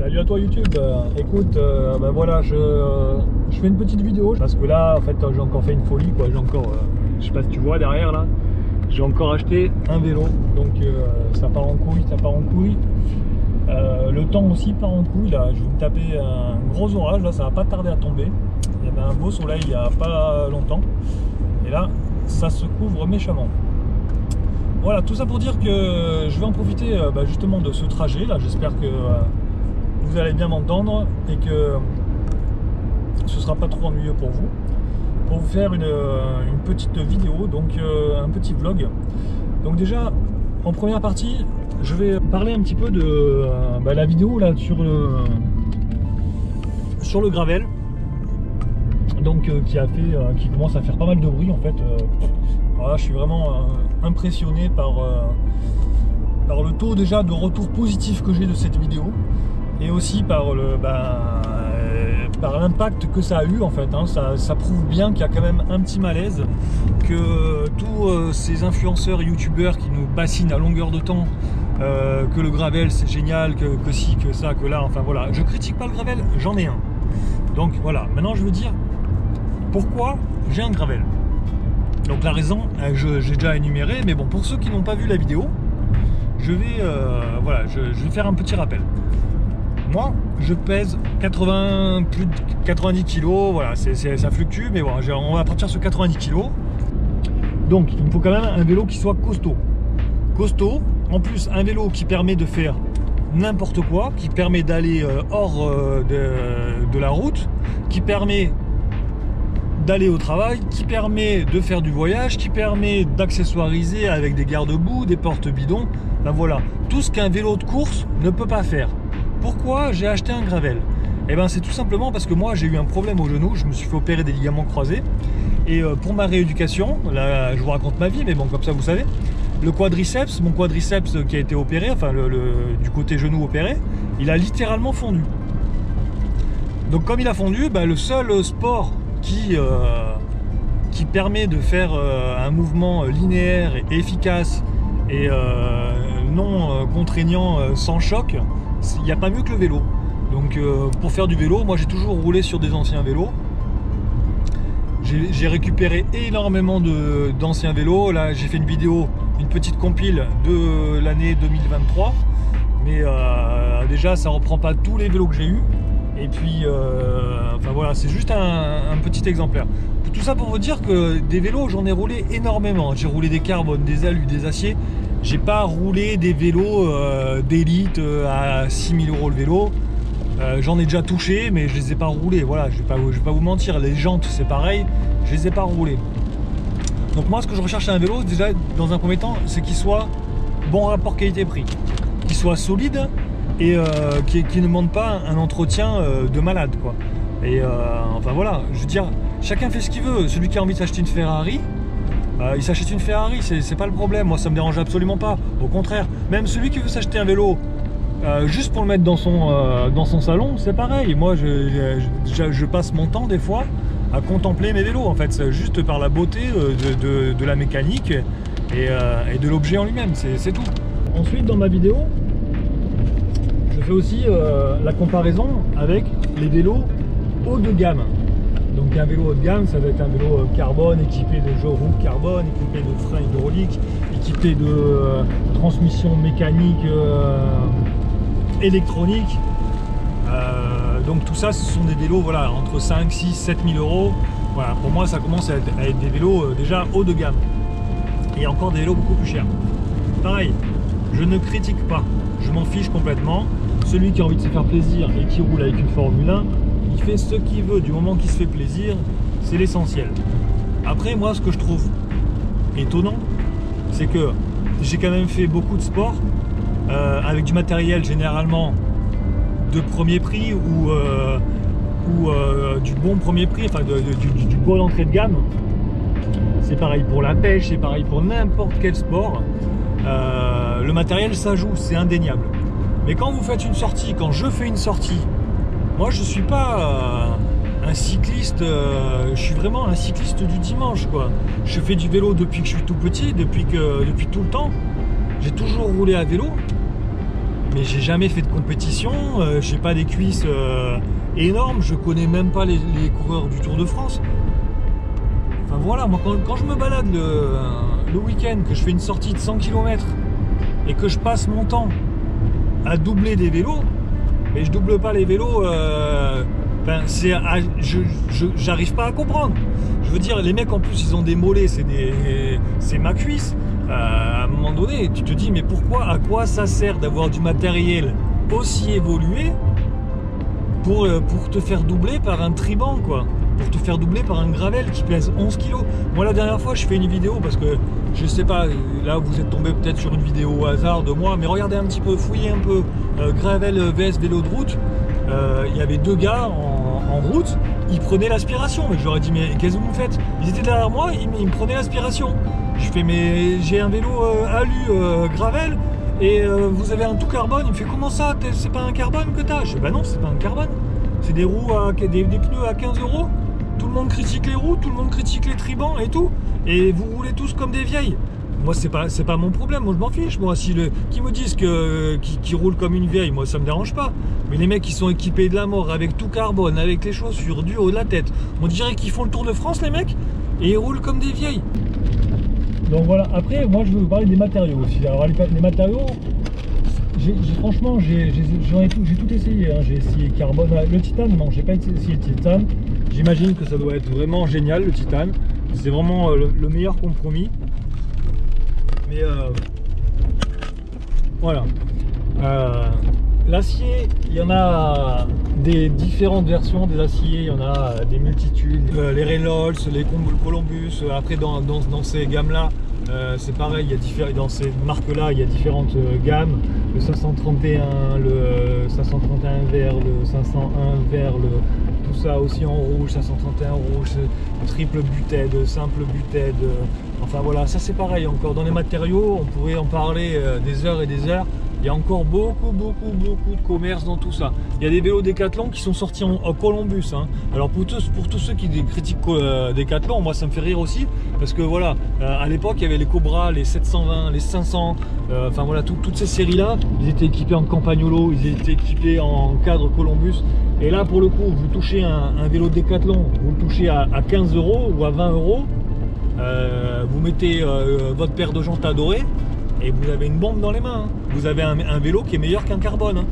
Salut à toi YouTube. Écoute, ben voilà, je fais une petite vidéo parce que là, en fait, j'ai encore fait une folie, quoi. J'ai encore, je sais pas si tu vois derrière là, j'ai encore acheté un vélo, donc ça part en couille, ça part en couille. Le temps aussi part en couille. Là, je vais me taper un gros orage. Là, ça va pas tarder à tomber. Il y avait un beau soleil il y a pas longtemps, et là, ça se couvre méchamment. Voilà, tout ça pour dire que je vais en profiter justement de ce trajet là. J'espère que vous allez bien m'entendre et que ce sera pas trop ennuyeux pour vous faire une petite vidéo, donc un petit vlog. Donc déjà, en première partie, je vais parler un petit peu de la vidéo là sur le gravel, donc qui commence à faire pas mal de bruit en fait. Voilà, je suis vraiment impressionné par le taux déjà de retour positif que j'ai de cette vidéo, et aussi par l'impact que ça a eu en fait. Ça prouve bien qu'il y a quand même un petit malaise, que tous ces influenceurs et youtubeurs qui nous bassinent à longueur de temps que le gravel c'est génial, que si, que ça, que là, enfin voilà. Je critique pas le gravel, j'en ai un. Donc voilà, maintenant je veux dire pourquoi j'ai un gravel. Donc la raison, j'ai déjà énuméré, mais bon, pour ceux qui n'ont pas vu la vidéo, je vais faire un petit rappel. Moi, je pèse plus de 90 kg, voilà, ça fluctue, mais bon, on va partir sur 90 kg. Donc, il me faut quand même un vélo qui soit costaud. Costaud, en plus, un vélo qui permet de faire n'importe quoi, qui permet d'aller hors de la route, qui permet d'aller au travail, qui permet de faire du voyage, qui permet d'accessoiriser avec des garde-boue, des portes bidons, ben voilà, tout ce qu'un vélo de course ne peut pas faire. Pourquoi j'ai acheté un gravel? Eh ben c'est tout simplement parce que moi j'ai eu un problème au genou, je me suis fait opérer des ligaments croisés, et pour ma rééducation, là je vous raconte ma vie, mais bon, comme ça vous savez, mon quadriceps qui a été opéré, enfin du côté genou opéré, il a littéralement fondu. Donc comme il a fondu, le seul sport qui permet de faire un mouvement linéaire et efficace et non contraignant, sans choc, il n'y a pas mieux que le vélo. Donc pour faire du vélo, moi j'ai toujours roulé sur des anciens vélos. J'ai récupéré énormément d'anciens vélos. Là j'ai fait une vidéo, une petite compile de l'année 2023, mais déjà ça reprend pas tous les vélos que j'ai eu. Et puis, enfin voilà, c'est juste un petit exemplaire. Tout ça pour vous dire que des vélos, j'en ai roulé énormément. J'ai roulé des carbones, des alus, des aciers. J'ai pas roulé des vélos d'élite à 6 000 € le vélo. J'en ai déjà touché, mais je les ai pas roulés. Voilà, je vais pas vous mentir. Les jantes, c'est pareil, je les ai pas roulés. Donc moi, ce que je recherche à un vélo, déjà, dans un premier temps, c'est qu'il soit bon rapport qualité-prix, qu'il soit solide, et qui ne demande pas un entretien de malade, quoi. Et enfin voilà, je veux dire, chacun fait ce qu'il veut. Celui qui a envie de s'acheter une Ferrari, il s'achète une Ferrari, c'est pas le problème. Moi ça me dérange absolument pas, au contraire. Même celui qui veut s'acheter un vélo juste pour le mettre dans son salon, c'est pareil. Moi je passe mon temps des fois à contempler mes vélos, en fait. C'est juste par la beauté de la mécanique et de l'objet en lui-même, c'est tout. Ensuite dans ma vidéo, je fais aussi la comparaison avec les vélos haut de gamme. Donc un vélo haut de gamme, ça va être un vélo carbone, équipé de roues carbone, équipé de freins hydrauliques, équipé de transmission mécanique électronique. Donc tout ça, ce sont des vélos, voilà, entre 5, 6, 7 000 €. Voilà, pour moi ça commence à être des vélos déjà haut de gamme. Et encore des vélos beaucoup plus chers. Pareil, je ne critique pas, je m'en fiche complètement. Celui qui a envie de se faire plaisir et qui roule avec une Formule 1, il fait ce qu'il veut, du moment qu'il se fait plaisir, c'est l'essentiel. Après, moi, ce que je trouve étonnant, c'est que j'ai quand même fait beaucoup de sport avec du matériel généralement de premier prix ou du bon premier prix, enfin du bon entrée de gamme. C'est pareil pour la pêche, c'est pareil pour n'importe quel sport. Le matériel, ça joue, c'est indéniable. Mais quand vous faites une sortie, quand je fais une sortie, moi je suis pas un cycliste, je suis vraiment un cycliste du dimanche, quoi. Je fais du vélo depuis que je suis tout petit, depuis tout le temps. J'ai toujours roulé à vélo. mais j'ai jamais fait de compétition, j'ai pas des cuisses énormes, je connais même pas les coureurs du Tour de France. Enfin voilà, moi quand je me balade le week-end, que je fais une sortie de 100 km et que je passe mon temps à doubler des vélos, mais je double pas les vélos, enfin, j'arrive pas à comprendre. Je veux dire, les mecs en plus ils ont des mollets, c'est ma cuisse. À un moment donné, tu te dis mais pourquoi, à quoi ça sert d'avoir du matériel aussi évolué pour te faire doubler par un Triban, quoi, pour te faire doubler par un Gravel qui pèse 11 kg. Moi la dernière fois je fais une vidéo parce que je sais pas, là vous êtes tombé peut-être sur une vidéo au hasard de moi, mais regardez un petit peu, fouillez un peu, Gravel vs vélo de route. Il y avait deux gars en route, ils prenaient l'aspiration, mais je leur ai dit mais qu'est-ce que vous faites? Ils étaient derrière moi, ils me prenaient l'aspiration. Je fais mais j'ai un vélo alu Gravel et vous avez un tout carbone. Il me fait comment ça, c'est pas un carbone que t'as? Je fais bah non, c'est pas un carbone, c'est des roues des pneus à 15 €. Tout le monde critique les roues, tout le monde critique les tribans et tout, et vous roulez tous comme des vieilles. Moi c'est pas mon problème, moi je m'en fiche. Moi si qui me disent qui roulent comme une vieille, moi ça me dérange pas. Mais les mecs qui sont équipés de la mort avec tout carbone, avec les chaussures du haut de la tête, on dirait qu'ils font le Tour de France les mecs, et ils roulent comme des vieilles. Donc voilà, après moi je veux vous parler des matériaux aussi. Alors les matériaux, franchement j'ai tout essayé, hein. J'ai essayé carbone, le titane, non j'ai pas essayé le titane. J'imagine que ça doit être vraiment génial le titane, c'est vraiment le meilleur compromis. Mais voilà, l'acier, il y en a des différentes versions des aciers, il y en a des multitudes, les Reynolds, les Columbus. Après dans ces gammes là c'est pareil, dans ces marques là il y a différentes gammes, le 531, le 531 vert, le 501 vert, tout ça aussi en rouge, 531 rouge, triple buted, simple buted, enfin voilà, ça c'est pareil. Encore dans les matériaux, on pourrait en parler des heures et des heures. Il y a encore beaucoup de commerce dans tout ça. Il y a des vélos Décathlon qui sont sortis en Columbus, hein. Alors pour tous ceux qui critiquent Décathlon, moi ça me fait rire aussi, parce que voilà, à l'époque il y avait les Cobra, les 720, les 500, enfin voilà, toutes ces séries là, ils étaient équipés en Campagnolo, ils étaient équipés en cadre Columbus. Et là pour le coup, vous touchez un vélo Décathlon, vous le touchez à 15 € ou à 20 €, vous mettez votre paire de jantes adorées, et vous avez une bombe dans les mains, hein. Vous avez un vélo qui est meilleur qu'un carbone, hein.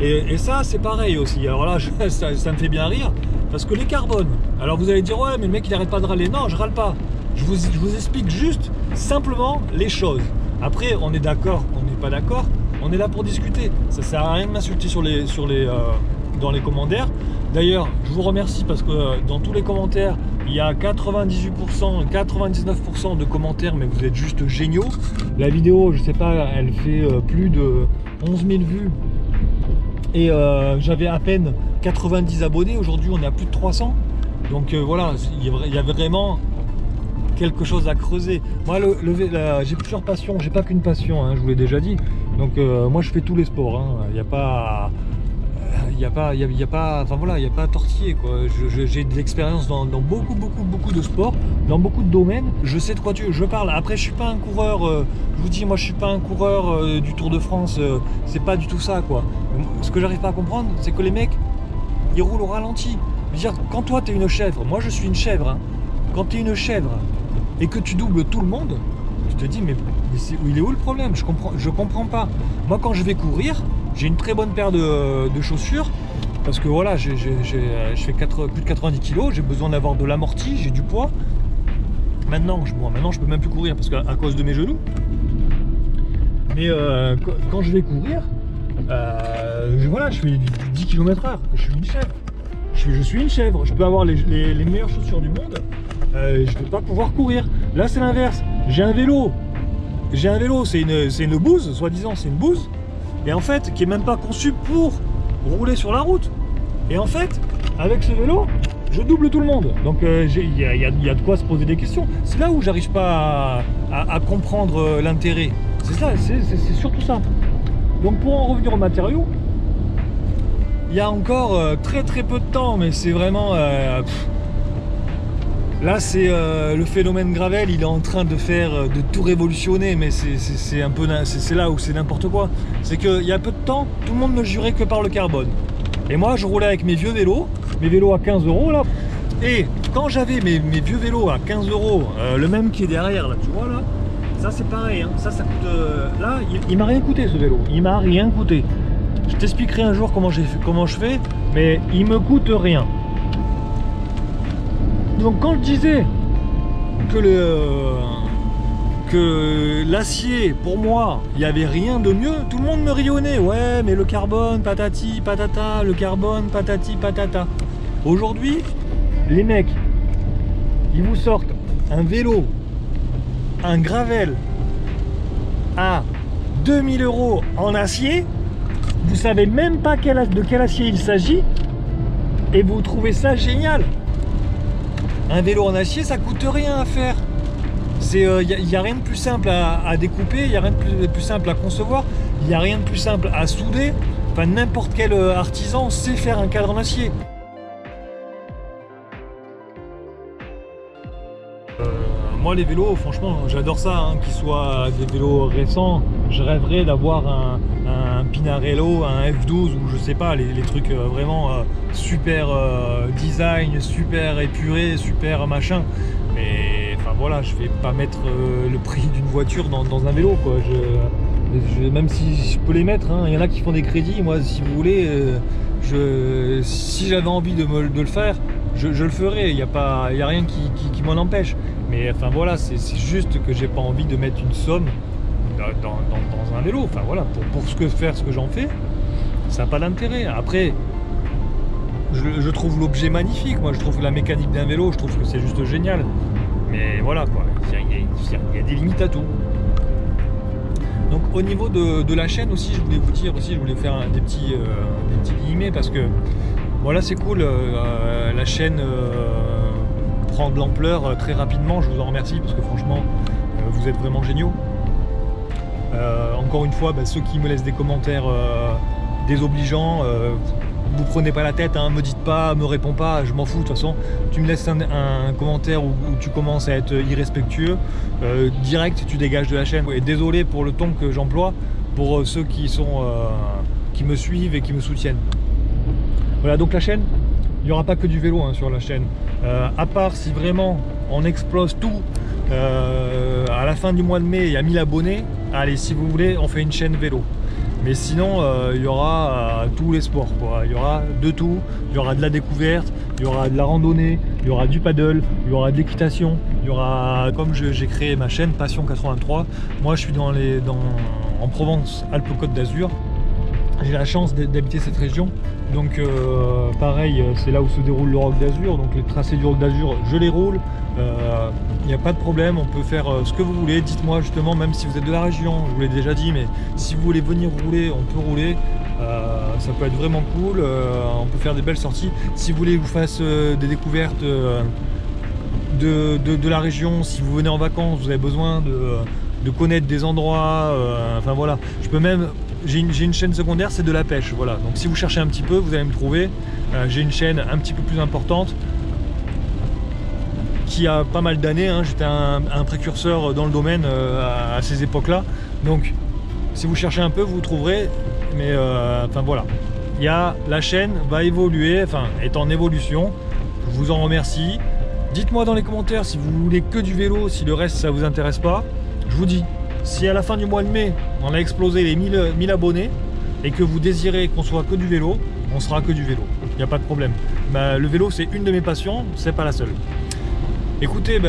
Et ça c'est pareil aussi. Alors là ça me fait bien rire, parce que les carbones, alors vous allez dire ouais mais le mec il arrête pas de râler. Non, je râle pas, je vous explique juste simplement les choses. Après on est d'accord, on n'est pas d'accord, on est là pour discuter. Ça sert à rien de m'insulter dans les commentaires. D'ailleurs je vous remercie parce que dans tous les commentaires il y a 98%, 99% de commentaires, mais vous êtes juste géniaux. La vidéo, je sais pas, elle fait plus de 11 000 vues. Et j'avais à peine 90 abonnés. Aujourd'hui, on est à plus de 300. Donc voilà, il y a vraiment quelque chose à creuser. Moi, j'ai plusieurs passions. J'ai pas qu'une passion, hein, je vous l'ai déjà dit. Donc moi, je fais tous les sports. Hein. Il n'y a pas... enfin voilà, il n'y a pas à tortiller, quoi. J'ai de l'expérience dans beaucoup de sports, dans beaucoup de domaines. Je sais de quoi je parle. Après, je suis pas un coureur, je vous dis, moi je suis pas un coureur du Tour de France, c'est pas du tout ça, quoi. Ce que j'arrive pas à comprendre, c'est que les mecs, ils roulent au ralenti. Je veux dire, quand toi tu es une chèvre, moi je suis une chèvre, hein. Quand tu es une chèvre et que tu doubles tout le monde, tu te dis mais il est où le problème? Je comprends pas. Moi quand je vais courir, j'ai une très bonne paire de chaussures, parce que voilà, je fais plus de 90 kg, j'ai besoin d'avoir de l'amorti, j'ai du poids. Maintenant je peux même plus courir parce à cause de mes genoux. Mais quand je vais courir, voilà, je fais du 10 km/h, je suis une chèvre. Je suis une chèvre, je peux avoir les meilleures chaussures du monde, je ne vais pas pouvoir courir. Là c'est l'inverse, j'ai un vélo, c'est une bouse, soi-disant c'est une bouse, et en fait qui est même pas conçu pour rouler sur la route. Et en fait avec ce vélo je double tout le monde. Donc il y a de quoi se poser des questions. C'est là où j'arrive pas à comprendre l'intérêt. C'est ça, c'est surtout ça. Donc pour en revenir aux matériaux, il y a encore très peu de temps, mais c'est vraiment Là, c'est le phénomène gravel, il est en train de tout révolutionner, mais c'est un peu, c'est là où c'est n'importe quoi. C'est qu'il y a peu de temps, tout le monde ne jurait que par le carbone. Et moi, je roulais avec mes vieux vélos à 15 € là. Et quand j'avais mes vieux vélos à 15 €, le même qui est derrière là, tu vois là, ça c'est pareil, hein. Ça coûte. Là, il m'a rien coûté ce vélo, il m'a rien coûté. Je t'expliquerai un jour comment je fais, mais il me coûte rien. Donc quand je disais que l'acier, pour moi, il n'y avait rien de mieux, tout le monde me rionnait. Ouais, mais le carbone, patati, patata, le carbone, patati, patata. Aujourd'hui, les mecs, ils vous sortent un vélo, un gravel à 2000 € en acier. Vous savez même pas de quel acier il s'agit et vous trouvez ça génial. Un vélo en acier, ça coûte rien à faire. Il n'y a rien de plus simple à découper, il n'y a rien de plus simple à concevoir, il n'y a rien de plus simple à souder. Enfin, n'importe quel artisan sait faire un cadre en acier. Moi, les vélos, franchement, j'adore ça, hein, qu'ils soient des vélos récents. Je rêverais d'avoir un Pinarello, un F12 ou je sais pas, les trucs vraiment super design, super épuré, super machin. Mais enfin voilà, je vais pas mettre le prix d'une voiture dans un vélo, quoi. Même si je peux les mettre, hein, il y en a qui font des crédits. Moi, si vous voulez, si j'avais envie de le faire, je le ferai. Il n'y a rien qui m'en empêche. Mais enfin voilà, c'est juste que j'ai pas envie de mettre une somme dans un vélo. Enfin voilà, pour ce que j'en fais, ça n'a pas d'intérêt. Après, je trouve l'objet magnifique. Moi, je trouve la mécanique d'un vélo, je trouve que c'est juste génial. Mais voilà quoi, il y a des limites à tout. Donc au niveau de la chaîne aussi, je voulais vous dire aussi, je voulais faire des petits guillemets parce que voilà, c'est cool, la chaîne prend de l'ampleur très rapidement. Je vous en remercie parce que franchement, vous êtes vraiment géniaux. Encore une fois, ceux qui me laissent des commentaires désobligeants, vous prenez pas la tête, hein, me dites pas, me réponds pas, je m'en fous. De toute façon, tu me laisses un commentaire où tu commences à être irrespectueux, direct, tu dégages de la chaîne. Et désolé pour le ton que j'emploie, pour ceux qui me suivent et qui me soutiennent. Voilà, donc la chaîne, il n'y aura pas que du vélo, hein, sur la chaîne. À part si vraiment on explose tout, à la fin du mois de mai, il y a 1000 abonnés. Allez, si vous voulez, on fait une chaîne vélo. Mais sinon, il y aura tous les sports, quoi. Il y aura de tout. Il y aura de la découverte, il y aura de la randonnée, il y aura du paddle, il y aura de l'équitation. Il y aura, comme j'ai créé ma chaîne Passion 83, moi je suis en Provence, Alpes-Côte d'Azur. J'ai la chance d'habiter cette région. Donc pareil, c'est là où se déroule le Rock d'Azur. Donc les tracés du Rock d'Azur, je les roule. Il n'y a pas de problème, on peut faire ce que vous voulez. Dites-moi justement, même si vous êtes de la région, je vous l'ai déjà dit, mais si vous voulez venir rouler, on peut rouler. Ça peut être vraiment cool, on peut faire des belles sorties. Si vous voulez que je vous fasse des découvertes de la région, si vous venez en vacances, vous avez besoin de connaître des endroits, enfin voilà. Je peux même, j'ai une chaîne secondaire, c'est de la pêche, voilà. Donc si vous cherchez un petit peu, vous allez me trouver. J'ai une chaîne un petit peu plus importante qui a pas mal d'années, hein. J'étais un précurseur dans le domaine à ces époques-là. Donc si vous cherchez un peu, vous trouverez. Mais enfin voilà, la chaîne va évoluer, enfin est en évolution. Je vous en remercie. Dites-moi dans les commentaires si vous voulez que du vélo, si le reste ça vous intéresse pas. Je vous dis, si à la fin du mois de mai on a explosé les 1000 abonnés et que vous désirez qu'on soit que du vélo, on sera que du vélo, il n'y a pas de problème. Le vélo c'est une de mes passions, c'est pas la seule. Écoutez,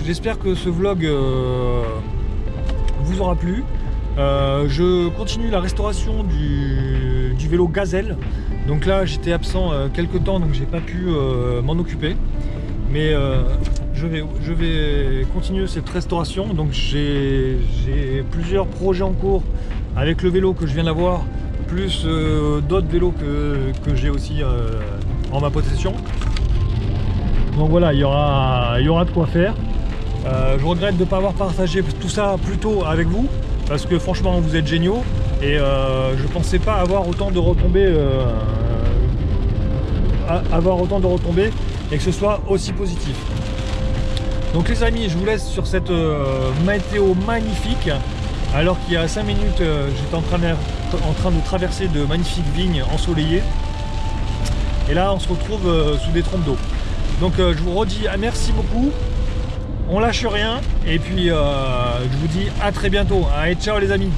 j'espère que ce vlog vous aura plu. Je continue la restauration du vélo Gazelle. Donc là j'étais absent quelques temps, donc j'ai pas pu m'en occuper. Mais je vais continuer cette restauration. Donc j'ai plusieurs projets en cours avec le vélo que je viens d'avoir, plus d'autres vélos que j'ai aussi en ma possession. Donc voilà, il y aura de quoi faire. Je regrette de ne pas avoir partagé tout ça plus tôt avec vous, parce que franchement vous êtes géniaux et je pensais pas avoir autant de retombées et que ce soit aussi positif. Donc les amis, je vous laisse sur cette météo magnifique. Alors qu'il y a 5 minutes, j'étais en train de traverser de magnifiques vignes ensoleillées. Et là, on se retrouve sous des trompes d'eau. Donc je vous redis merci beaucoup. On lâche rien. Et puis je vous dis à très bientôt. Allez, ciao les amis.